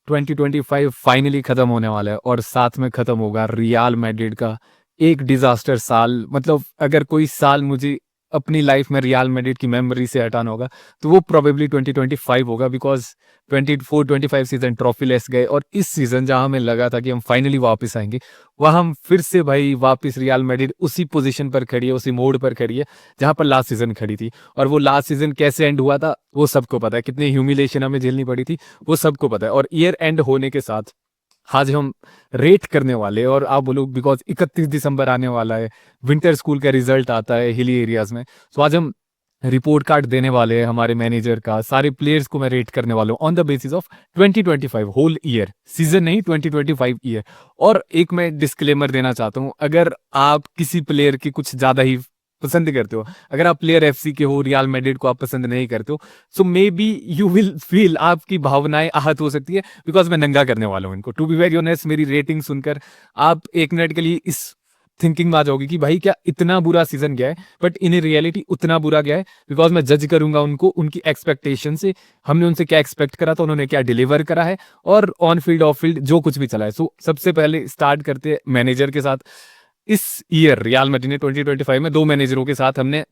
2025 finally खत्म होने वाला है और साथ में खत्म होगा रियल मैड्रिड का एक डिजास्टर साल। मतलब अगर कोई साल मुझे अपनी लाइफ में रियल मैड्रिड की मेमोरी से हटाना होगा तो वो प्रोबेबली 2025 होगा, बिकॉज 24-25 सीजन ट्रॉफी लेस गए और इस सीजन जहां हमें लगा था कि हम फाइनली वापस आएंगे, वह हम फिर से भाई वापस रियल मैड्रिड उसी पोजीशन पर खड़ी है, उसी मोड़ पर खड़ी है जहां पर लास्ट सीजन खड़ी थी। और वो लास्ट सीजन कैसे एंड हुआ था वो सबको पता है, कितनी ह्यूमिलेशन हमें झेलनी पड़ी थी वो सबको पता है। और ईयर एंड होने के साथ आज हम रेट करने वाले हैं, और आप बोलो बिकॉज 31 दिसंबर आने वाला है, विंटर स्कूल का रिजल्ट आता है हिली एरियाज में, तो आज हम रिपोर्ट कार्ड देने वाले हैं हमारे मैनेजर का, सारे प्लेयर्स को मैं रेट करने वाला हूँ on the basis of 2025 whole year, season नहीं 2025 ईयर। और एक मैं डिस्क्लेमर देना चाहता हूँ, अगर आप किसी प्लेयर की कुछ ज्यादा ही पसंद करते हो, अगर आप प्लेयर एफसी के हो, रियल मैड्रिड को आप पसंद नहीं करते हो, so may be you will feel, आपकी भावनाएं आहत हो सकती है, बिकॉज मैं नंगा करने वाला हूँ इनको। टू बी वेरी ऑनेस्ट, मेरी रेटिंग सुनकर आप एक मिनट के लिए इस थिंकिंग में आ जाओगी कि भाई क्या इतना बुरा सीजन गया है, बट इन रियलिटी उतना बुरा गया है बिकॉज मैं जज करूंगा उनको उनकी एक्सपेक्टेशन से, हमने उनसे क्या एक्सपेक्ट करा था, उन्होंने क्या डिलीवर करा है, और ऑन फील्ड ऑफ फील्ड जो कुछ भी चला है। सो सबसे पहले स्टार्ट करते हैं मैनेजर के साथ। इस ईयर रियल मैड्रिड ने 2025 में दो मैनेजरों के साथ हमने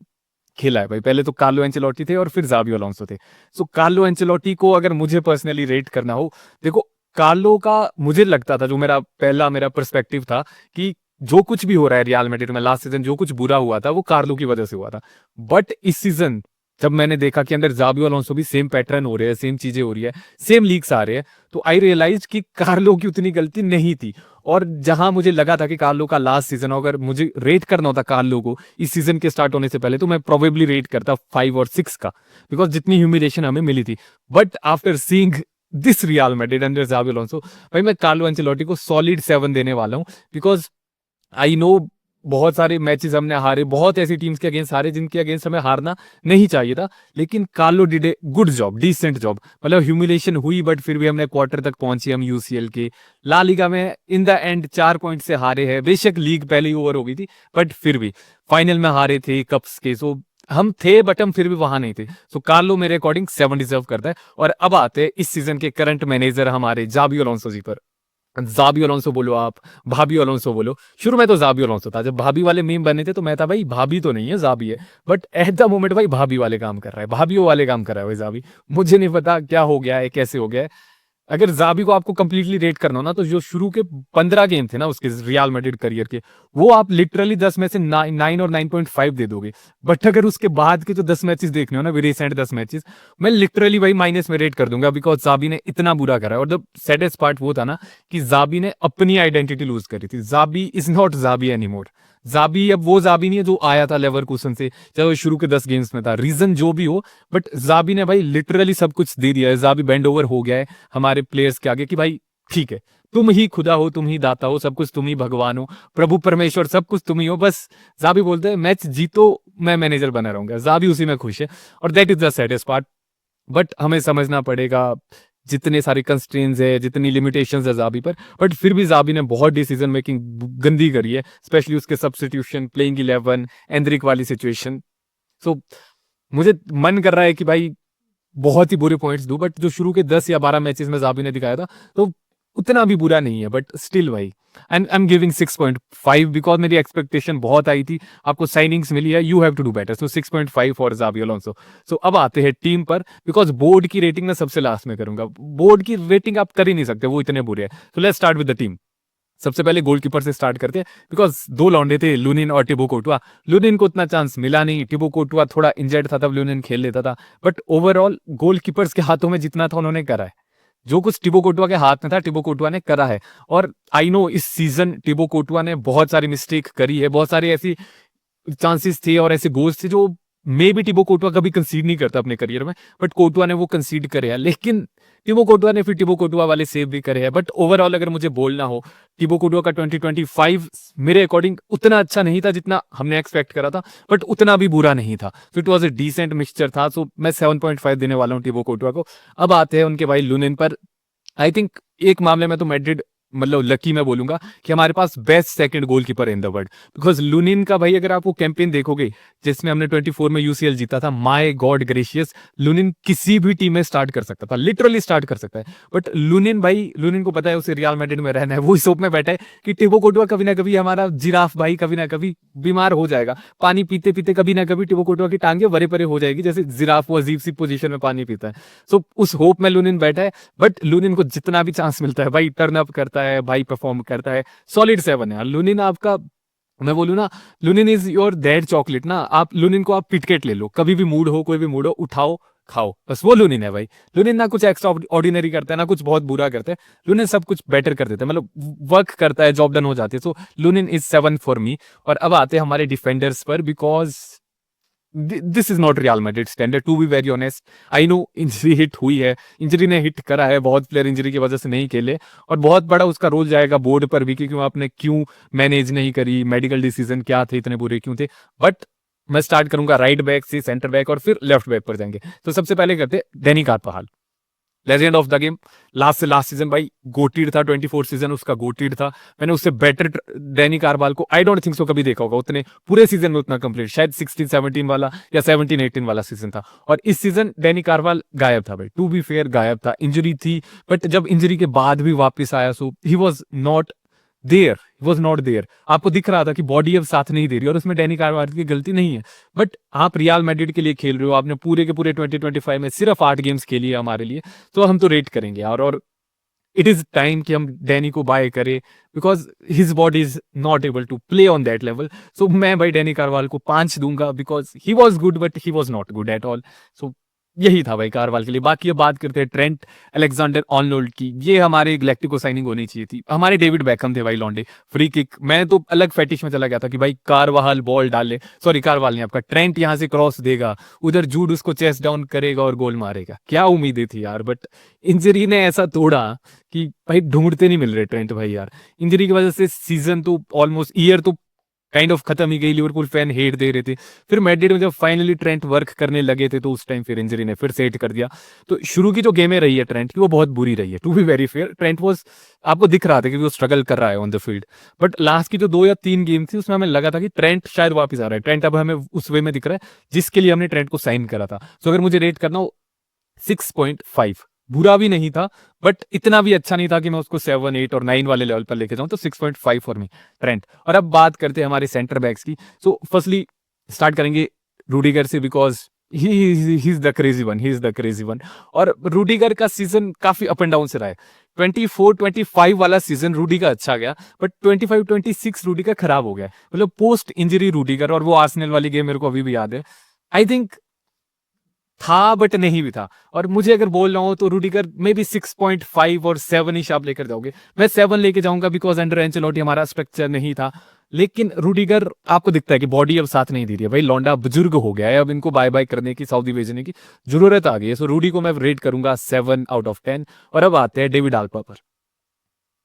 खेला है भाई। पहले तो कार्लो एंचेलोटी थे और फिर जाबी अलोंसो थे। सो कार्लो एंचेलोटी को अगर मुझे पर्सनली रेट करना हो, देखो कार्लो का मुझे लगता था, जो मेरा पर्सपेक्टिव था कि जो कुछ भी हो रहा है रियल मैड्रिड में लास्ट सीजन, जो कुछ बुरा हुआ था वो कार्लो की वजह से हुआ था। बट इस सीजन जब मैंने देखा कि अंदर जाबी अलोंसो भी सेम पैटर्न हो रहे हैं, सेम चीजें हो रही है, सेम लीक्स आ रहे हैं, तो आई रियलाइज कि कार्लो की उतनी गलती नहीं थी। और जहां मुझे लगा था कि कार्लो का लास्ट सीजन, अगर मुझे रेट करना होता कार्लो को इस सीजन के स्टार्ट होने से पहले, तो मैं प्रोबेबली रेट करता 5 और 6 का, बिकॉज जितनी ह्यूमिलेशन हमें मिली थी। But after seeing this Real Madrid under Xabi Alonso, भाई मैं कार्लो एंचेलोटी को सॉलिड 7 देने वाला हूं, बिकॉज आई नो बहुत सारे मैचेस हमने हारे, बहुत ऐसी टीम्स के अगेंस्ट हारे जिनके अगेंस्ट हमें हारना नहीं चाहिए था, लेकिन Carlo did a good job, decent job. मतलब ह्यूमिलेशन हुई बट फिर भी हमने क्वार्टर तक पहुंचे हम यूसीएल के। ला लीगा में इन द एंड 4 पॉइंट से हारे हैं, बेशक लीग पहले ही ओवर हो गई थी, बट फिर भी फाइनल में हारे थे कप्स के। सो हम थे बट हम फिर भी वहां नहीं थे। सो कार्लो मेरे अकॉर्डिंग 7 डिजर्व करता है। और अब आते हैं इस सीजन के करंट मैनेजर हमारे जाबी अलोंसो जी पर। जाबी अलोंसो बोलो आप, भाभी अलोंसो बोलो, शुरू में तो जाबी अलोंसो था। जब भाभी वाले मीम बने थे तो मैं था भाई भाभी तो नहीं है जाबी है, बट एट द मोमेंट भाई भाभी वाले काम कर रहा है, भाभीओ वाले काम कर रहा है भाई जाबी। मुझे नहीं पता क्या हो गया है, कैसे हो गया है। अगर जाबी को आपको कंप्लीटली रेट करना हो ना, तो जो शुरू के 15 गेम थे ना उसके रियल मैड्रिड करियर के, वो आप लिटरली 10 में से 9 और 9.5 दे दोगे। बट अगर उसके बाद के जो 10 मैचेस देखने हो ना, रिसेंट 10 मैचेस, मैं लिटरली भाई माइनस में रेट कर दूंगा, बिकॉज जाबी ने इतना बुरा करा है। और द सैडेस्ट पार्ट वो था ना कि जाबी ने अपनी आइडेंटिटी लूज करी थी। जाबी इज नॉट जाबी एनी मोर। जाबी अब वो जाबी नहीं है जो आया था लेवरकुसन से, चाहे वो शुरू के 10 गेम्स में था, रीजन जो भी हो, बट जाबी ने भाई लिटरली सब कुछ दे दिया है। जाबी बेंड ओवर हो गया है हमारे प्लेयर्स के आगे कि भाई ठीक है, तुम ही खुदा हो, तुम ही दाता हो, सब कुछ तुम ही भगवान हो, प्रभु परमेश्वर, सब कुछ तुम ही हो। बस जाबी बोलते हैं मैच जीतो मैं मैनेजर बना रहूंगा, जाबी उसी में खुश है। और that is the saddest part. But हमें समझना पड़ेगा जितने सारे कंस्ट्रेंट्स है, जितनी लिमिटेशंस है जाबी पर, बट फिर भी जाबी ने बहुत डिसीजन मेकिंग गंदी करी है, स्पेशली उसके सब्स्टिट्यूशन, प्लेइंग 11, एंड्रिक वाली सिचुएशन। सो मुझे मन कर रहा है कि भाई बहुत ही बुरे पॉइंट्स दूं, बट जो शुरू के 10 या 12 मैचेस में जाबी ने दिखाया था तो उतना भी बुरा नहीं है, बट स्टिल भाई and I am giving 6.5 because मेरी एक्सपेक्टेशन बहुत आई थी। आपको साइनिंग्स मिली है, you have to do better, so 6.5 for Xabi Alonso. So अब आते हैं टीम पर, बिकॉज बोर्ड की रेटिंग मैं सबसे लास्ट में करूंगा। बोर्ड की रेटिंग आप कर ही नहीं सकते, वो इतने बुरे हैं। सो let's start with the team. सबसे पहले गोलकीपर से स्टार्ट करते हैं, बिकॉज दो लौंडे थे, लुनिन और टिबो कोर्टुआ। लुनिन को उतना चांस मिला नहीं, टिबो कोर्टुआ थोड़ा इंजर्ड था तब लुनिन खेल लेता था, बट ओवरऑल गोलकीपर्स के हाथों में जितना था उन्होंने करा है। जो कुछ टिबो कोर्टुआ के हाथ में था टिबो कोर्टुआ ने करा है। और आई नो इस सीजन टिबो कोर्टुआ ने बहुत सारी मिस्टेक करी है, बहुत सारी ऐसी चांसेस थे और ऐसे गोल्स थे जो मे बी टिबो कोर्टुआ कभी कंसीड नहीं करता अपने करियर में, बट कोर्टुआ ने वो कंसीड करे हैं। लेकिन टिबो कोर्टुआ ने फिर टिबो कोर्टुआ वाले सेव भी करे हैं। बट ओवरऑल अगर मुझे बोलना हो, टिबो कोर्टुआ का 2025 मेरे अकॉर्डिंग उतना अच्छा नहीं था जितना हमने एक्सपेक्ट करा था, बट उतना भी बुरा नहीं था। So it was a decent mixture था। सो मैं 7.5 देने वाला हूँ टिबो कोर्टुआ को। अब आते हैं उनके भाई लुनिन पर। आई थिंक एक मामले में तो मैड्रिड मतलब लकी मैं बोलूंगा कि हमारे पास best second goalkeeper in the world. Because Lunin का भाई अगर आप वो कैंपेन देखोगे जिसमें हमने 24 में यूसीएल जीता था, माय गॉड ग्रेशियस, लुनिन किसी भी टीम में स्टार्ट कर सकता था, लिटरली स्टार्ट कर सकता है। बट लुनिन भाई, लुनिन को पता है उसे रियल मैड्रिड में रहना है, वो इस होप में बैठा है कि टिबो कोर्टुआ कभी ना कभी, हमारा जिराफ भाई कभी ना कभी बीमार हो जाएगा, पानी पीते पीते कभी ना कभी टिबो कोर्टुआ की टांगे बड़े परे हो जाएगी, जैसे जिराफ वो अजीब सी पोजीशन में पानी पीता है। सो उस होप में लुनिन बैठा है। बट लुनिन को जितना भी चांस मिलता है भाई टर्न अप करता है, भाई परफॉर्म करता है, सॉलिड 7 है यार लुनिन आपका। मैं बोलूँ ना, Lunin is your dead chocolate ना, आप लुनिन को आप पिटकेट ले लो, कभी भी मूड हो, कोई भी मूड हो, उठाओ खाओ, बस वो लुनिन है भाई। लुनिन ना कुछ एक्स्ट्रा ऑर्डिनरी करता है, ना कुछ बहुत बुरा करता है, लुनिन सब कुछ बेटर कर देता है, मतलब वर्क करता है, जॉब डन हो जाती है। So Lunin is 7 for me. और अब आते हैं हमारे डिफेंडर्स पर, because this is not Real Madrid standard, to be very honest. I know injury hit हुई है, इंजरी ने हिट करा है, बहुत प्लेयर इंजरी की वजह से नहीं खेले, और बहुत बड़ा उसका रोल जाएगा बोर्ड पर भी कि क्यों आपने क्यों मैनेज नहीं करी, मेडिकल डिसीजन क्या थे, इतने बुरे क्यों थे। बट मैं स्टार्ट करूंगा राइट बैक से, सेंटर बैक और फिर लेफ्ट बैक पर जाएंगे। तो सबसे पहले करते हैं Danny कारवाहाल, legend of the game, last से लास्ट सीजन भाई गोटीड था, 24 सीजन उसका गोटीड था। मैंने उससे बेटर डैनी कारवाल को आई डोंट थिंक सो कभी देखा होगा, उतने पूरे सीजन में उतना कंप्लीट, शायद 16-17 वाला या 17-18 वाला सीजन था। और इस सीजन डैनी कारवाल गायब था भाई, टू बी फेयर गायब था, इंजरी थी। बट जब इंजरी के बाद भी वापस आया, so he was not there, was not there. आपको दिख रहा था कि बॉडी अब साथ नहीं दे रही, और उसमें डैनी कारवाल की गलती नहीं है। बट आप रियल मैड्रिड के लिए खेल रहे हो, आपने पूरे के पूरे 2025 में सिर्फ 8 गेम्स खेली है हमारे लिए, तो हम तो रेट करेंगे यार। और इट इज टाइम कि हम डैनी को बाय करें, because his body is not able to play on that level. So मैं भाई डैनी कारवाल को 5 दूंगा, because he was good but he was not good at all. So यही था भाई कारवाल के लिए। बाकी अब बात करते हैं ट्रेंट अलेक्जेंडर आर्नोल्ड की, ये हमारे गैलेक्टिको साइनिंग होनी चाहिए थी, हमारे डेविड बैकहम थे भाई लॉन्डे, फ्री किक। मैं तो अलग फेटिश में चला गया था कि भाई कारवाल बॉल डाले, सॉरी कारवाल नहीं, आपका ट्रेंट यहाँ से क्रॉस देगा, उधर जूड उसको चेस्ट डाउन करेगा और गोल मारेगा, क्या उम्मीदें थी यार। बट इंजरी ने ऐसा तोड़ा कि भाई ढूंढते नहीं मिल रहे ट्रेंट भाई यार। इंजरी की वजह से सीजन तो ऑलमोस्ट ईयर तो काइंड ऑफ खत्म ही गई, लिवरपूल फैन हेट दे रहे थे। फिर मैड्रिड में जब फाइनली ट्रेंट वर्क करने लगे थे, तो उस टाइम फिर इंजरी ने फिर सेट कर दिया। तो शुरू की जो गेमें रही है ट्रेंट की, वो बहुत बुरी रही है, to be very fair. Trent was, आपको दिख रहा था कि वो स्ट्रगल कर रहा है on the field. But last की जो 2 या 3 गेम थी, उसमें हमें लगा था कि ट्रेंट शायद वापस आ रहा है, ट्रेंट अब हमें उस वे में दिख रहा है जिसके लिए हमने ट्रेंट को साइन करा था। सो अगर मुझे रेट करना हो 6.5, बुरा भी नहीं था बट इतना भी अच्छा नहीं था कि मैं उसको 7, 8 और 9 वाले लेवल पर लेके जाऊं। तो 6.5 फॉर मी ट्रेंट। और अब बात करते हैं हमारे सेंटर बैक्स की। सो फर्स्टली स्टार्ट करेंगे रूडिगर से, because he is the crazy one, he is the crazy one. और रूडिगर का सीजन काफी अप एंड डाउन से रहा है। 24-25 वाला सीजन रूडिगर अच्छा गया, बट 25-26 रूडिगर खराब हो गया, मतलब पोस्ट इंजरी रूडिगर। और वो आर्सेनल वाली गेम मेरे को अभी भी याद है, आई थिंक था बट नहीं भी था। और मुझे अगर बोल रहा हूं तो रूडिगर मे बी 6.5 और 7 ही आप लेकर जाओगे, मैं 7 लेके जाऊंगा, बिकॉज अंडर एंचेलोटी हमारा स्ट्रक्चर नहीं था। लेकिन रूडिगर आपको दिखता है कि बॉडी अब साथ नहीं दे रही है भाई, लौंडा बुजुर्ग हो गया है, अब इनको बाय बाय करने की, सऊदी भेजने की जरूरत आ गई है। सो रूडी को मैं रेट करूंगा 7/10। और अब आते हैं डेविड आल्पा पर।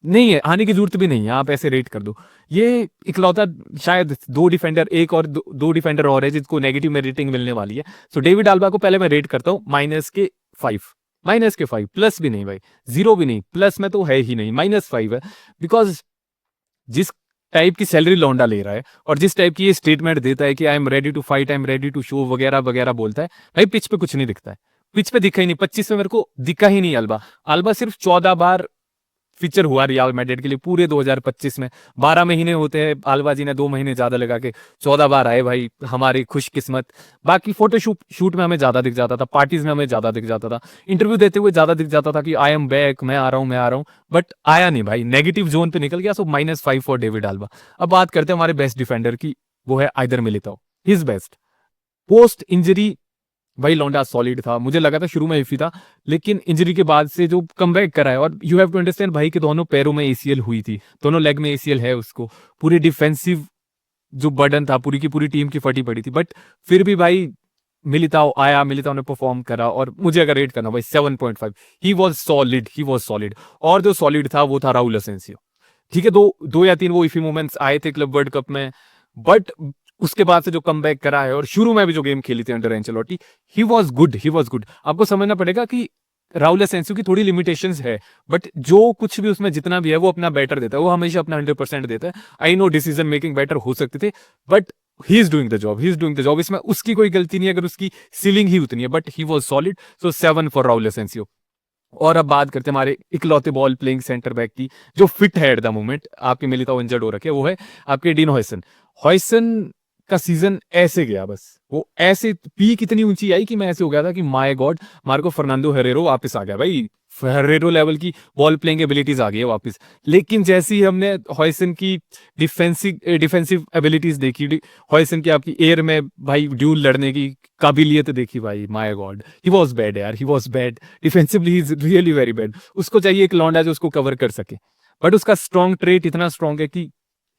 नहीं है, आने की जरूरत भी नहीं है, आप ऐसे रेट कर दो। ये इकलौता शायद 2 डिफेंडर, एक और 2 डिफेंडर और है जिसको नेगेटिव में रेटिंग मिलने वाली है। सो डेविड आल्बा को पहले मैं रेट करता हूँ -5, -5, प्लस भी नहीं भाई, 0 भी नहीं, प्लस में तो है ही नहीं, -5 है। बिकॉज जिस टाइप की सैलरी लौंडा ले रहा है और जिस टाइप की ये स्टेटमेंट देता है कि I am ready to fight, I am ready to show वगैरह वगैरह बोलता है, भाई पिच पे कुछ नहीं दिखता है, पिच पे दिखा ही नहीं। 25 में मेरे को दिखा ही नहीं अल्बा। अल्बा सिर्फ 14 बार फीचर हुआ रियल मैड्रिड के लिए पूरे 2025 में। 12 महीने होते हैं, आल्बा जी ने 2 महीने ज्यादा लगा के 14 बार आए भाई, हमारी खुशकिस्मत। बाकी फोटो शूट में हमें ज्यादा दिख जाता था, पार्टीज में हमें ज्यादा दिख जाता था, इंटरव्यू देते हुए ज्यादा दिख जाता था कि आई एम बैक, मैं आ रहा हूँ, मैं आ रहा हूँ। बट आया नहीं भाई, नेगेटिव जोन पे निकल गया। सो -5 फॉर डेविड आल्बा। अब बात करते हैं हमारे बेस्ट डिफेंडर की, वो है either मिलिताओ, his best post injury. भाई लौंडा सॉलिड था, मुझे लगा था शुरू में इफी था, लेकिन इंजरी के बाद से जो कमबैक करा है। और यू हैव टू अंडरस्टैंड भाई के दोनों पैरों में एसीएल हुई थी, दोनों लेग में एसीएल है उसको, पूरी डिफेंसिव जो बर्डन था पूरी की पूरी टीम की फटी पड़ी थी। बट फिर भी भाई मिलिताओ आया, मिलिताओ ने परफॉर्म करा। और मुझे अगर रेट करना भाई 7.5, ही was solid, he was solid. और जो सॉलिड था वो था राउल असेंसियो। ठीक है, दो या 3 वो इफी मोमेंट्स आए थे क्लब वर्ल्ड कप में, बट उसके बाद से जो कमबैक करा है और शुरू में भी जो गेम खेली थी under Ancelotti, he was good, he was good. आपको समझना पड़ेगा कि राहुल एसेंसियो की थोड़ी लिमिटेशंस है, बट जो कुछ भी उसमें जितना भी है वो अपना बेटर देता है, वो हमेशा अपना 100% देता है। I know decision making better हो सकते थे, but he is doing the job, he is doing the job. इसमें उसकी कोई गलती नहीं है, अगर उसकी सीलिंग ही उतनी है, but he was solid. So 7 for Raul Asencio. और अब बात करते हैं हमारे इकलौते बॉल प्लेइंग सेंटर बैक की, जो फिट है एट द मोमेंट। आपके मिलिताओ इंजर्ड हो रखे, वो है आपके डीन हॉयसन। हॉयसन का सीजन ऐसे गया, बस वो ऐसे पीक इतनी ऊंची आई कि मैं ऐसे हो गया था कि my God, Marco Fernando Herero वापस आ गया भाई। हेरेरो लेवल की बॉल प्लेइंग एबिलिटीज आ गई है वापस। लेकिन जैसे ही हमने हॉयसन की डिफेंसिव एबिलिटीज देखी, हॉयसन की आपकी एयर में भाई ड्यूल लड़ने की काबिलियत देखी भाई, my God he was bad यार, he was bad defensively, he is really very bad. उसको चाहिए एक लौंडा जो उसको कवर कर सके, बट उसका स्ट्रॉन्ग ट्रेट इतना स्ट्रॉन्ग है कि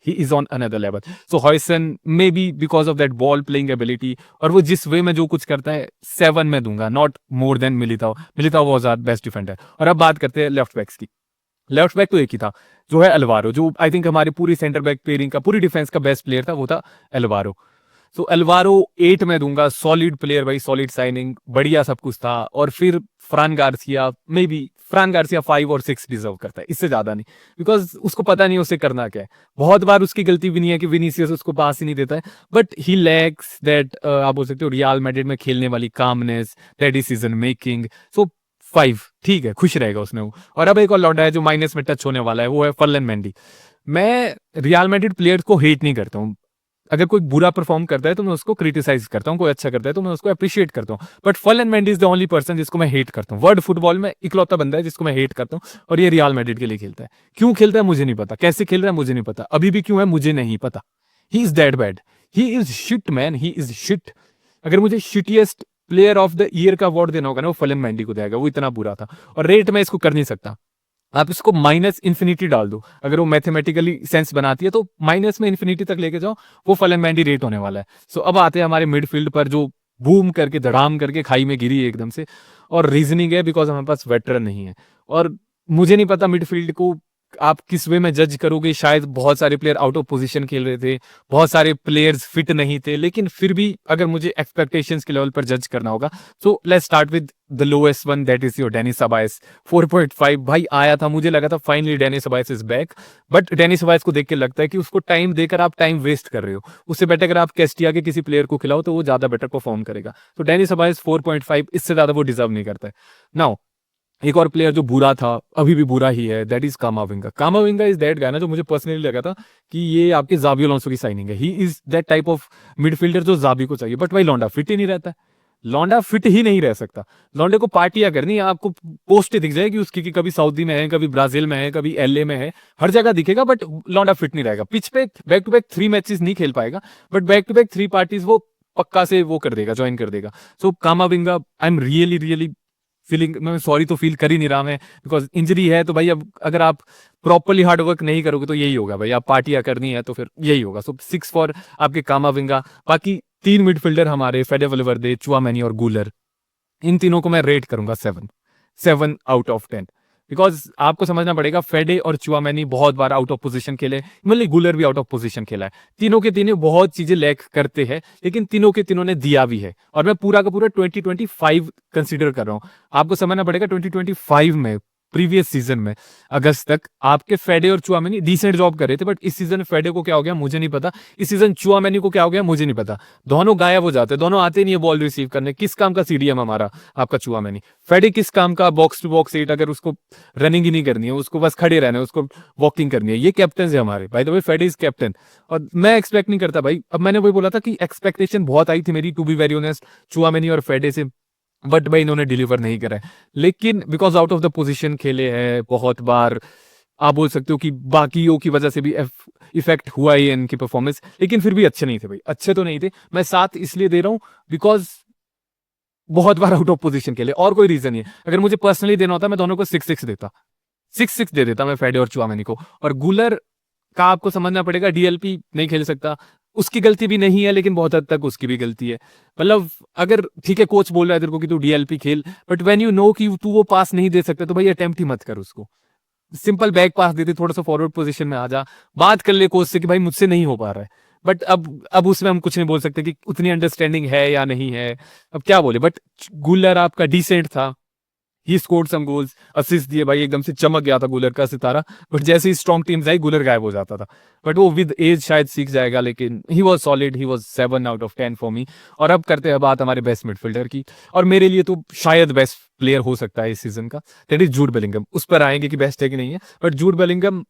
he is on another level. So Hoyson, maybe because of that ball playing ability, और वो जिस वे में जो कुछ करता है, 7 में दूंगा, not more than मिलिताओ। मिलिताओ was our best defender। और अब बात करते हैं लेफ्ट बैक्स की। लेफ्ट बैक तो एक ही था, जो है अल्वारो, जो आई थिंक हमारे पूरी सेंटर बैक पेयरिंग का, पूरी डिफेंस का बेस्ट प्लेयर था, वो था अल्वारो। सो अल्वारो 8 में दूंगा, सॉलिड प्लेयर भाई, सॉलिड साइनिंग, बढ़िया सब कुछ था। और फिर फ्रान गार्सिया, मे बी फ्रान गार्सिया 5 और 6 डिजर्व करता है, इससे ज्यादा नहीं, बिकॉज उसको पता नहीं उसे करना क्या है। बहुत बार उसकी गलती भी नहीं है कि विनीसियस उसको पास ही नहीं देता है, बट ही लैक्स दैट, आप बोल सकते हो रियल मैड्रिड में खेलने वाली कामनेस, दैट डिसीजन मेकिंग। सो 5 ठीक है, खुश रहेगा उसमें वो। और अब एक और लौंडा है जो माइनस में टच होने वाला है, वो है फर्लन मेंडी। मैं रियल मैड्रिड प्लेयर्स को हेट नहीं करता हूँ, अगर कोई बुरा परफॉर्म करता है तो मैं उसको क्रिटिसाइज करता हूँ, कोई अच्छा करता है तो मैं उसको अप्रिशिएट करता हूँ, but Ferland Mendy is the only person जिसको मैं हेट करता हूँ। वर्ल्ड फुटबॉल में इकलौता बंदा है जिसको मैं हेट करता हूँ, और ये रियल मैड्रिड के लिए खेलता है। क्यों खेलता है मुझे नहीं पता, कैसे खेल रहा है मुझे नहीं पता, अभी भी क्यों है मुझे नहीं पता। He is that bad, he is shit man, he is shit. अगर मुझे shittiest player of the year का अवार्ड देना होगा ना, वो फर्लन मेंडी को देगा, वो इतना बुरा था। और रेट मैं इसको कर नहीं सकता, आप इसको माइनस इन्फिनिटी डाल दो, अगर वो मैथमेटिकली सेंस बनाती है तो माइनस में इन्फिनिटी तक लेके जाओ, वो फलन मैंडी रेट होने वाला है। सो अब आते हैं हमारे मिडफील्ड पर, जो बूम करके धड़ाम करके खाई में गिरी एकदम से। और रीजनिंग है बिकॉज हमारे पास वेटरन नहीं है, और मुझे नहीं पता मिडफील्ड को आप किस वे में जज करोगे। शायद बहुत सारे प्लेयर आउट ऑफ पोजीशन खेल रहे थे, बहुत सारे प्लेयर्स फिट नहीं थे, लेकिन फिर भी अगर मुझे एक्सपेक्टेशंस के लेवल पर जज करना होगा, so let's start with the lowest one, that is your Dani Ceballos. 4.5 भाई आया था, मुझे लगा था finally Dani Ceballos is back, but Dani Ceballos को देख के लगता है कि उसको टाइम देकर आप टाइम वेस्ट कर रहे हो। उससे बेटर अगर आप कैस्टिया के किसी प्लेयर को खिलाओ तो वो ज्यादा बेटर परफॉर्म करेगा। तो डेनिस सबायस 4.5, इससे ज्यादा वो डिजर्व नहीं करता है। नाउ एक और प्लेयर जो बुरा था, अभी भी बुरा ही है, that is कामाविंगा। कामाविंगा is that guy ना, जो मुझे पर्सनली लगा था कि ये आपके जाबी अलोंसो की साइनिंग है। He is that type of midfielder जो जाबी को चाहिए, बट भाई लौंडा फिट ही नहीं रहता है। लौंडा फिट ही नहीं रह सकता, लौंडे को पार्टियां करनी है, आपको पोस्ट दिख जाएगी उसकी कि कभी सऊदी में है, कभी ब्राजील में है, कभी एलए में है, हर जगह दिखेगा, बट लौंडा फिट नहीं रहेगा। पिच पे बैक टू बैक 3 मैचेस नहीं खेल पाएगा, but back to back 3 parties वो पक्का से वो कर देगा, ज्वाइन कर देगा। So Camavinga, I am really really feeling, मैं सॉरी तो फील कर ही नहीं रहा मैं, बिकॉज इंजरी है। तो भाई अब अगर आप प्रॉपरली हार्ड वर्क नहीं करोगे तो यही होगा भाई, आप पार्टियां करनी है तो फिर यही होगा। सो 6 फॉर आपके कामाविंगा। बाकी 3 मिडफील्डर हमारे, फेडे वल्वर्दे, चुआमेनी और गूलर, इन तीनों को मैं रेट करूंगा 7 आउट ऑफ 10। बिकॉज आपको समझना पड़ेगा, फेडे और चुआमेनी बहुत बार आउट ऑफ पोजीशन खेले, मतलब गूलर भी आउट ऑफ पोजीशन खेला है। तीनों के तीनों बहुत चीजें लैक करते हैं, लेकिन तीनों के तीनों ने दिया भी है। और मैं पूरा का पूरा 2025 कंसीडर कर रहा हूं। आपको समझना पड़ेगा 2025 में, प्रीवियस सीजन में अगस्त तक आपके फेडे और चुआमेनी डिसेंट जॉब कर रहे थे, बट इस सीजन फेडे को क्या हो गया मुझे नहीं पता, इस सीजन चुआमेनी को क्या हो गया मुझे नहीं पता। दोनों गायब हो जाते, दोनों आते नहीं है बॉल रिसीव करने। किस काम का सीडीएम हमारा आपका चुआमेनी? फेडे किस काम का बॉक्स टू बॉक्स 8, अगर उसको रनिंग ही नहीं करनी है, उसको बस खड़े रहना है, उसको वॉकिंग करनी है। ये कैप्टन है हमारे, भाई द वे फेडे इज कैप्टन। और मैं एक्सपेक्ट नहीं करता भाई, अब मैंने वही बोला था कि एक्सपेक्टेशन बहुत आई थी मेरी, to be very honest, Tchouameni और फेडे से, बट भाई इन्होंने डिलीवर नहीं करा है। लेकिन because out of the position खेले हैं बहुत बार, आप बोल सकते हो कि बाकियों की वजह से भी इफेक्ट हुआ ही है इनकी परफॉर्मेंस, लेकिन फिर भी अच्छे नहीं थे भाई, अच्छे तो नहीं थे। मैं 7 इसलिए दे रहा हूं बिकॉज बहुत बार आउट ऑफ पोजीशन खेले, और कोई रीजन नहीं है। अगर मुझे पर्सनली देना होता मैं दोनों को 6-6 देता, 6-6 दे देता मैं फेडे और चुआमेनी को। और गूलर का आपको समझना पड़ेगा, डीएलपी नहीं खेल सकता, उसकी गलती भी नहीं है, लेकिन बहुत हद तक उसकी भी गलती है। मतलब अगर ठीक है कोच बोल रहा है तेरे को कि तू डीएलपी खेल, बट व्हेन यू नो कि तू वो पास नहीं दे सकता, तो भाई अटेम्प्ट ही मत कर उसको। सिंपल बैक पास दे दे, थोड़ा सा फॉरवर्ड पोजीशन में आ जा, बात कर ले कोच से कि भाई मुझसे नहीं हो पा रहा है। बट अब उसमें हम कुछ नहीं बोल सकते कि उतनी अंडरस्टैंडिंग है या नहीं है, अब क्या बोले। बट गूलर आपका डिसेंट था, he scored some goals, assist दिए भाई, एकदम से चमक गया था गुलर का सितारा। बट जैसे ही स्ट्रॉन्ग टीम्स आई गुलर गायब हो जाता था। बट वो विद एज शायद सीख जाएगा, लेकिन ही was solid, he was 7/10 for me. और अब करते हैं बात हमारे बेस्ट मिडफील्डर की, और मेरे लिए तो शायद बेस्ट प्लेयर हो सकता है इस सीजन का, दैट इज जूड बेलिंगम। उस पर आएंगे कि बेस्ट है कि नहीं है, but Jude Bellingham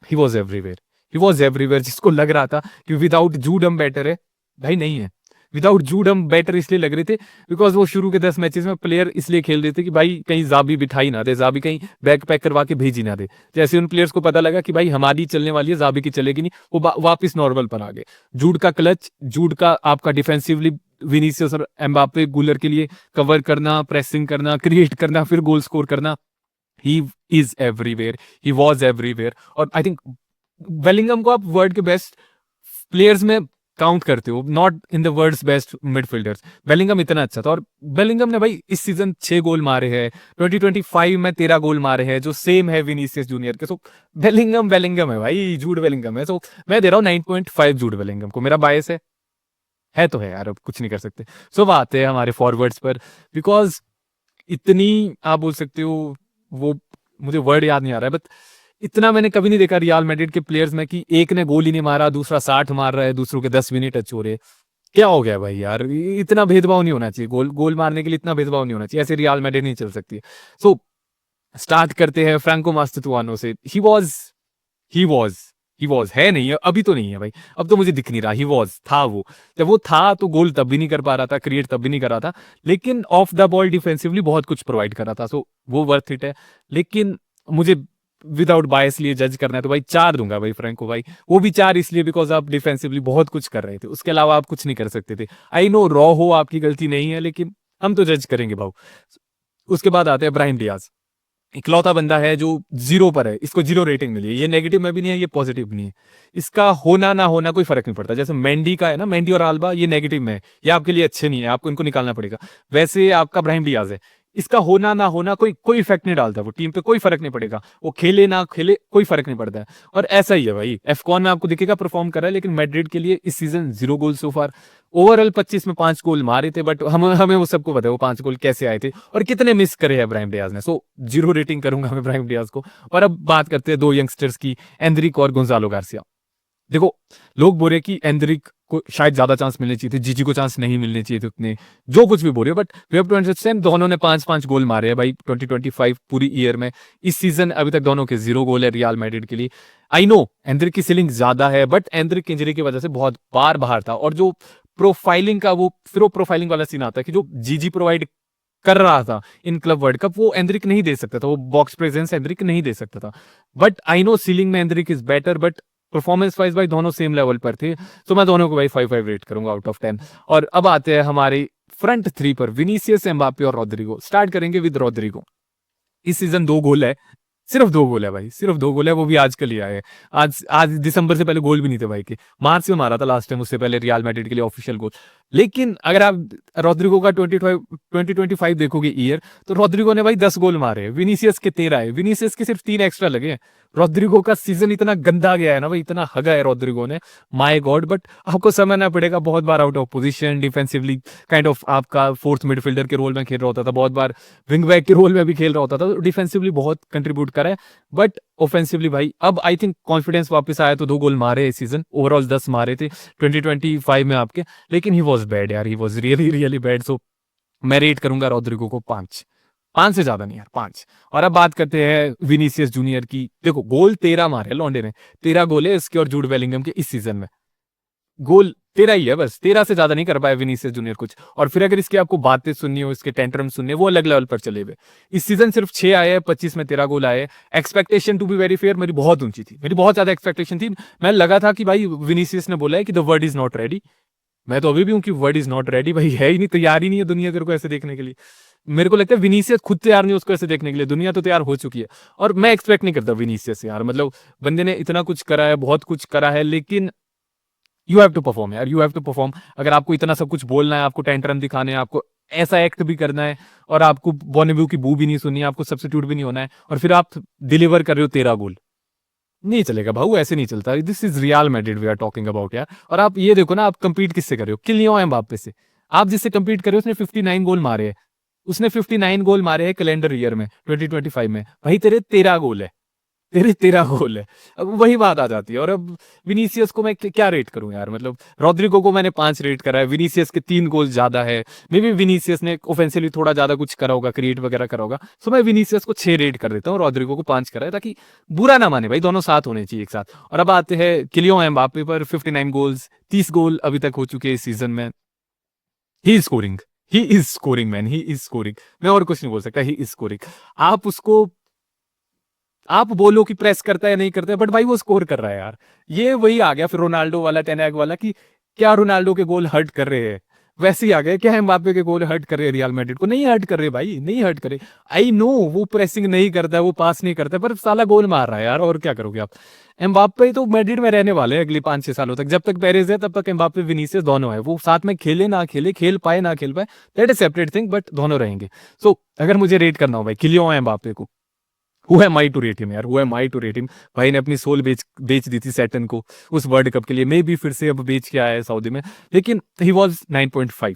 he was everywhere, he was everywhere. जिसको लग रहा था कि विदाउट जूड हम बेटर है, भाई नहीं है। विदाउट जूड हम बेटर इसलिए लग रहे थे बिकॉज वो शुरू के 10 मैचेस में प्लेयर इसलिए खेल रहे थे कि भाई कहीं जाबी बिठाई ना दे, जाबी कहीं बैक पैक करवा के भेज ही ना दे। जैसे उन प्लेयर्स को पता लगा कि भाई हमारी चलने वाली है, जाबी की चलेगी नहीं, वो वापस नॉर्मल पर आ गए। जूड का क्लच, जूड का आपका डिफेंसिवली विनीसियस और एम्बापे गुलर के लिए कवर करना, प्रेसिंग करना, क्रिएट करना, फिर गोल स्कोर करना, he is everywhere, he was everywhere. और आई थिंक बेलिंगम को आप वर्ल्ड के बेस्ट प्लेयर्स में काउंट करते हो, not in the world's best midfielders. Bellingham इतना अच्छा था, और बेलिंगम ने भाई इस सीजन 6 गोल मारे हैं, 2025 में 13 गोल मारे हैं, जो सेम है विनीसियस जूनियर के। सो बेलिंगम बेलिंगम है भाई, जूड बेलिंगम है। सो मैं दे रहा हूँ 9.5 जूड बेलिंगम को, मेरा बायस है तो है यार, अब कुछ नहीं कर सकते। सो अब आते हैं हमारे फॉरवर्ड्स पर, बिकॉज इतनी आप बोल सकते हो, वो मुझे वर्ड याद नहीं आ रहा है, बट इतना मैंने कभी नहीं देखा रियल मैड्रिड के प्लेयर्स में कि एक ने गोल ही नहीं मारा, दूसरा 60 मार रहा है, दूसरों के 10 भी नहीं टच हो रहे। क्या हो गया भाई यार, इतना भेदभाव नहीं होना चाहिए, गोल गोल मारने के लिए इतना भेदभाव नहीं होना चाहिए, ऐसे रियल मैड्रिड नहीं चल सकती। सो स्टार्ट करते हैं फ्रैंको मास्टेरानो से। ही वॉज ही वॉज है नहीं है, अभी तो नहीं है भाई, अब तो मुझे दिख नहीं रहा। ही वॉज था, वो जब वो था तो गोल तब भी नहीं कर पा रहा था, क्रिएट तब भी नहीं कर रहा था, लेकिन ऑफ द बॉल डिफेंसिवली बहुत कुछ प्रोवाइड कर रहा था। सो वो वर्थ इट है। लेकिन मुझे विदाउट बायस लिए जज करना है तो भाई 4 दूंगा भाई फ्रैंको भाई। वो भी 4 इसलिए बिकॉज आप डिफेंसिवली बहुत कुछ कर रहे थे, उसके अलावा आप कुछ नहीं कर सकते थे। आई नो रॉ हो, आपकी गलती नहीं है, लेकिन हम तो जज करेंगे भाव। उसके बाद आते हैं ब्राहिम डियाज। इकलौता बंदा है जो 0 पर है, इसको 0 रेटिंग मिली है। ये नेगेटिव में भी नहीं है, ये पॉजिटिव भी नहीं है। इसका होना ना होना कोई फर्क नहीं पड़ता। जैसे मेंडी का है ना, मेंडी और आल्बा ये नेगेटिव में है, ये आपके लिए अच्छे नहीं है, आपको इनको निकालना पड़ेगा। वैसे आपका ब्राहिम डियाज है, इसका होना ना होना कोई कोई इफेक्ट नहीं डालता, वो टीम पे कोई फर्क नहीं पड़ेगा, वो खेले ना खेले कोई फर्क नहीं पड़ता है। और ऐसा ही है भाई, एफकॉन में आपको दिखेगा परफॉर्म कर रहा है, लेकिन मैड्रिड के लिए इस सीजन 0 गोल सो फार। ओवरऑल 25 में 5 गोल मारे थे, बट हमें वो सबको पता है वो 5 गोल कैसे आए थे और कितने मिस करे हैं ब्राहिम डियाज ने। सो 0 रेटिंग करूंगा मैं ब्राहिम डियाज को। और अब बात करते हैं 2 यंगस्टर्स की, एंड्रिक और गोंजालो गार्सिया। देखो, लोग बोल रहे कि एंड्रिक को शायद ज्यादा चांस मिलने चाहिए थे, जीजी को चांस नहीं मिलने चाहिए थे उतने, जो कुछ भी बोल रहे हो, but we have to understand दोनों ने 5-5 गोल मारे हैं भाई 2025 पूरी ईयर में। इस सीजन अभी तक दोनों के 0 गोल है रियल मैड्रिड के लिए। आई नो एंड्रिक की सीलिंग ज्यादा है, बट एंड्रिक इंजरी की वजह से बहुत बार बाहर था, और जो प्रोफाइलिंग का वो फिर वो प्रोफाइलिंग वाला सीन आता है कि जो जीजी प्रोवाइड कर रहा था इन क्लब वर्ल्ड कप, वो एंड्रिक नहीं दे सकता था, वो बॉक्स प्रेजेंस एंड्रिक नहीं दे सकता था। बट आई नो सीलिंग में Anrich is better, but performance wise भाई दोनों सेम लेवल पर थे। तो मैं दोनों को भाई 5-5 रेट करूंगा आउट ऑफ 10। और अब आते हैं हमारे फ्रंट 3 पर, विनीसियस, एम्बापे और रोड्रिगो। स्टार्ट करेंगे विद रोड्रिगो। इस सीजन 2 गोल है, सिर्फ 2 गोल है भाई, सिर्फ 2 गोल है, वो भी आज कल ही आए। आज दिसंबर से पहले गोल भी नहीं थे भाई के, मार्च में मारा था लास्ट टाइम, उससे पहले रियल मैड्रिड के लिए ऑफिशियल गोल। लेकिन अगर आप रोड्रिगो का 2025 देखोगे ईयर, तो रोड्रिगो ने भाई 10 गोल मारे हैं, विनीसियस के 13 है, विनीसियस के सिर्फ 3 एक्स्ट्रा लगे हैं। रोड्रिगो का सीजन इतना गंदा गया है ना भाई, इतना हगा है रोड्रिगो ने, माय गॉड। बट आपको समझना पड़ेगा, बहुत बार out of position, defensively kind of आपका फोर्थ मिडफील्डर के रोल में खेल रहा होता था, बहुत बार विंग बैक के रोल में भी खेल रहा होता था, तो डिफेंसिवली बहुत कंट्रीब्यूट करा है। बट ऑफेंसिवली भाई अब आई थिंक कॉन्फिडेंस वापस आया, तो 2 गोल मारे इस सीजन, ओवरऑल 10 मारे थे 2025 में आपके। लेकिन ही वॉज बैड यार, he was really really bad. So मैं रेट करूंगा रोड्रिगो को 5 से ज्यादा नहीं यार, 5। और अब बात करते हैं विनीसियस जूनियर की। देखो, गोल 13 मारे लॉन्डे ने, 13 गोल है इसके और जूड बेलिंगम के इस सीजन में। गोल 13 ही है बस, 13 से ज्यादा नहीं कर पाया विनीसियस जूनियर कुछ। और फिर अगर इसकी आपको बातें सुननी हो, इसके टेंट्रम सुनने, वो अलग लेवल पर चले हुए। इस सीजन सिर्फ 6 आए हैं, 25 में 13 गोल आए। Expectation to be very fair मेरी बहुत ऊंची थी, मेरी बहुत ज्यादा एक्सपेक्टेशन थी। मैं लगा था कि भाई विनीसियस ने बोला है कि the world is not ready. मैं तो अभी भी हूँ कि वर्ल्ड इज नॉट रेडी भाई, है ही नहीं, तैयार ही नहीं है दुनिया तेरे को ऐसे देखने के लिए। मेरे को लगता है विनीसियस खुद तैयार नहीं उसको ऐसे देखने के लिए, दुनिया तो तैयार हो चुकी है। और मैं एक्सपेक्ट नहीं करता विनीसियस से यार, मतलब बंदे ने इतना कुछ करा है, बहुत कुछ करा है, लेकिन यू हैव टू परफॉर्म यार, यू हैव टू परफॉर्म। अगर आपको इतना सब कुछ बोलना है, आपको टेंट्रम दिखाने हैं, आपको ऐसा एक्ट भी करना है, और आपको बॉर्नब्यू की बू भी नहीं सुननी है, आपको सब्स्टिट्यूट भी नहीं होना है, और फिर आप डिलीवर कर रहे हो 13 गोल, नहीं चलेगा भाऊ, ऐसे नहीं चलता। This is Real Madrid we are talking about यार। और आप ये देखो ना, आप कंपीट किससे कर रहे हो, किलियन एम्बाप्पे से। आप जिससे कंपीट कर रहे हो उसने 59 गोल मारे हैं, उसने 59 गोल मारे हैं कैलेंडर ईयर में 2025 में, भाई तेरे 13 गोल है, तेरे 13 गोल है। अब वही बात आ जाती है। और अब विनीसियस को मैं क्या रेट करूं यार, मतलब रॉड्रिगो को मैंने 5 रेट करा है, विनीसियस के 3 गोल ज्यादा है, मे बी विनीसियस ने ऑफेंसिवली थोड़ा ज्यादा कुछ करा होगा, क्रिएट वगैरह करा होगा, सो मैं विनीसियस को 6 रेट कर देता हूँ, रॉड्रिगो को 5 करा है, ताकि बुरा ना माने भाई, दोनों साथ होने चाहिए एक साथ। और अब आते हैं किलियन एम्बापे पर, 59 गोल्स, 30 गोल अभी तक हो चुके हैं इस सीजन में। He is scoring, he is scoring man, he is scoring, मैं और कुछ नहीं बोल सकता, ही इज स्कोरिंग। आप उसको आप बोलो कि प्रेस करता है या नहीं करता है, बट भाई वो स्कोर कर रहा है यार। ये वही आ गया फिर रोनाल्डो वाला, टेनैग वाला, कि क्या रोनाल्डो के गोल हर्ट कर रहे हैं, वैसे ही आ गया क्या एम्बापे के गोल हर्ट कर रहे हैं रियल मैड्रिड को? नहीं हर्ट कर रहे भाई, नहीं हर्ट करे। आई नो वो प्रेसिंग नहीं करता है, वो पास नहीं करता है, पर साला गोल मार रहा है यार, और क्या करोगे आप। एम्बापे तो मैड्रिड में रहने वाले हैं अगले 5-6 सालों तक, जब तक पेरेज है तब तक एम्बापे विनीसियस दोनों है, वो साथ में खेले ना खेले, खेल पाए ना खेल पाए, that is separate thing, but दोनों रहेंगे। सो अगर मुझे रेट करना हो भाई किलियन एम्बापे को, who am I to rate him यार, who am I to rate him. भाई ने अपनी सोल बेच दी थी सैटन को उस वर्ल्ड कप के लिए, मे बी फिर से अब बेच के आया है सऊदी में, लेकिन ही वॉज 9.5,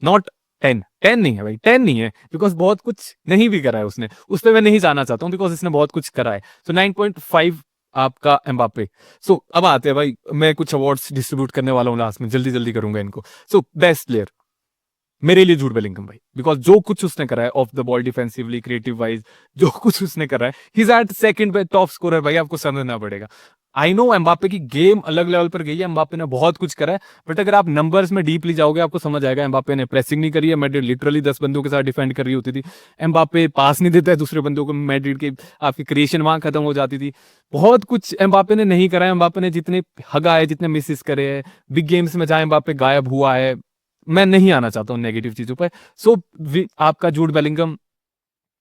नॉट 10। 10 नहीं है भाई, 10 नहीं है, बिकॉज बहुत कुछ नहीं भी करा है उसने, उस पर मैं नहीं जाना चाहता हूँ, बिकॉज इसने बहुत कुछ करा है। सो 9.5 आपका एम्बापे। सो अब आते हैं भाई, मैं कुछ अवार्ड्स डिस्ट्रीब्यूट करने वाला हूँ लास्ट में, जल्दी जल्दी करूंगा इनको। सो बेस्ट प्लेयर मेरे लिए जूड बेलिंगम भाई, बिकॉज जो कुछ उसने करा है of the ball, defensively, creative wise, जो कुछ उसने करा है, ही इज एट सेकंड पे टॉप स्कोरर भाई, आपको समझना पड़ेगा। आई नो एम्बापे की गेम अलग लेवल पर गई है, एम्बापे ने बहुत कुछ करा है, बट अगर आप नंबर्स में डीपली जाओगे आपको समझ आएगा, एम्बापे ने प्रेसिंग नहीं करी है, मैड्रिड लिटरली 10 बंदों के साथ डिफेंड कर रही होती थी। एम्बापे पास नहीं देता है दूसरे बंदों को, मैड्रिड की आपकी क्रिएशन वहां खत्म हो जाती थी। बहुत कुछ एम्बापे ने नहीं करा है, एम्बापे ने जितने हगा है, जितने मिसिस करे हैं, बिग गेम्स में जहां एम्बापे गायब हुआ है, मैं नहीं आना चाहता हूँ नेगेटिव चीजों पर। सो आपका Jude Bellingham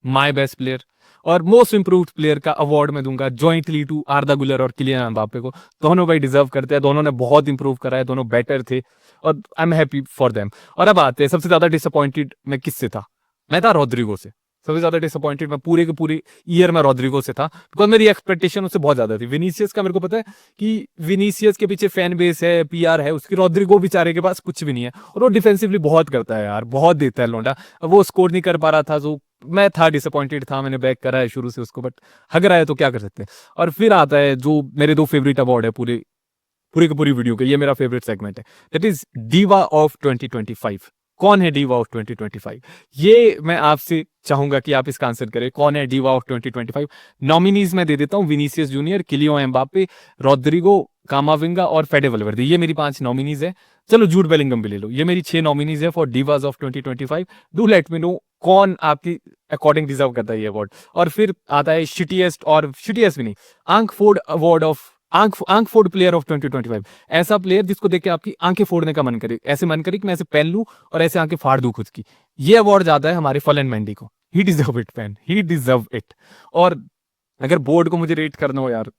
my best player, और मोस्ट इंप्रूव्ड प्लेयर का अवार्ड मैं दूंगा जॉइंटली टू आर्दा गुलर और किलियन एम्बापे को। दोनों भाई डिजर्व करते हैं, दोनों ने बहुत इंप्रूव करा है, दोनों बेटर थे, और I am happy for them. और अब आते हैं, सबसे ज्यादा डिसअपॉइंटेड मैं किससे था? मैं था रॉड्रिगो से। सबसे ज्यादा डिसअपॉइंटेड मैं पूरे के पूरे ईयर में रॉड्रिगो से था, बिकॉज मेरी एक्सपेक्टेशन उससे बहुत ज्यादा थी। विनीसियस का मेरे को पता है कि विनीसियस के पीछे फैन बेस है, पीआर है उसकी, रॉड्रिगो बेचारे के पास कुछ भी नहीं है, और वो डिफेंसिवली बहुत करता है यार, बहुत देता है लौंडा। अब वो स्कोर नहीं कर पा रहा था, जो मैं था डिसअपॉइंटेड था, मैंने बैक करा है शुरू से उसको, बट हग रहा है तो क्या कर सकते हैं। और फिर आता है जो मेरे 2 फेवरेट अवार्ड है पूरे पूरी की पूरी वीडियो के, ये मेरा फेवरेट सेगमेंट है, दैट इज डीवा ऑफ 2025। कौन है डीवा ऑफ 2025? ये मैं आपसे चाहूंगा कि आप इसका आंसर करें, कौन है डीवा ऑफ 2025? नॉमिनीज में दे देता हूं, Vinicius Junior, Kylian Mbappe, Rodrigo, Camavinga और फेडे वलवर्दे, ये मेरी 5 नॉमिनीज है। चलो जूड बेलिंगम भी ले लो, ये मेरी 6 नॉमिनीज है for divas of 2025। Do let me know कौन आपकी अकॉर्डिंग डिजर्व करता है ये अवार्ड। और फिर आता है शिटिएस्ट, और शिटिएस्ट भी नहीं, आंख फोड़ अवार्ड ऑफ आंख फोड़ प्लेयर ऑफ 2025। ऐसा प्लेयर जिसको देख के आपकी आंखें फोड़ने का मन करे, ऐसे मन करे कि मैं ऐसे पहन लूं और ऐसे आंखें फाड़ दूं खुद की। ये अवार्ड जाता है हमारे फलन मेंडी को, he deserve it fan, he deserve it. और अगर बोर्ड को मुझे रेट करना हो यार,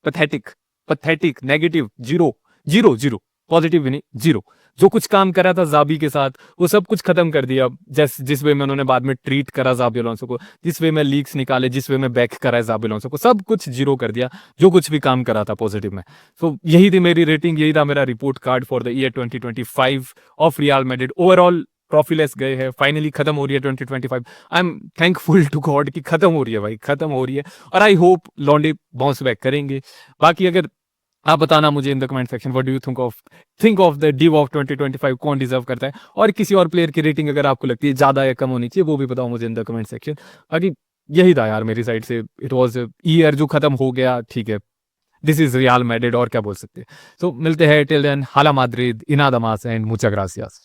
pathetic, pathetic, negative, zero, zero, zero, positive भी नहीं, जीरो। जो कुछ काम करा था जाबी के साथ, वो सब कुछ खत्म कर दिया। जिस वे में उन्होंने बाद में ट्रीट करा जाबी अलोंसो को, जिस वे में लीक्स निकाले, जिस वे में बैक करा है जाबी अलोंसो को, सब कुछ जीरो कर दिया, जो कुछ भी काम करा था पॉजिटिव में। तो यही थी मेरी रेटिंग, यही था मेरा report card for the year 2025 of Real Madrid. Overall trophyless गए हैं, फाइनली खत्म हो रही है 2025। I am thankful to God कि खत्म हो रही है भाई, खत्म हो रही है, और आई होप लॉन्डे बाउंस बैक करेंगे। बाकी अगर आप बताना मुझे in the comment section, what do you think of the div of 2025, कौन डिजर्व करता है, और किसी और प्लेयर की रेटिंग अगर आपको लगती है ज्यादा या कम होनी चाहिए, वो भी बताओ मुझे इन द कमेंट सेक्शन। बाकी यही था यार मेरी साइड से, इट वाज ईयर जो खत्म हो गया, ठीक है, दिस इज रियल मैड्रिड, और क्या बोल सकते हैं। सो मिलते हैं, टिल देन हाला माद्रिद, इनादमास एंड मुचा ग्रासियास।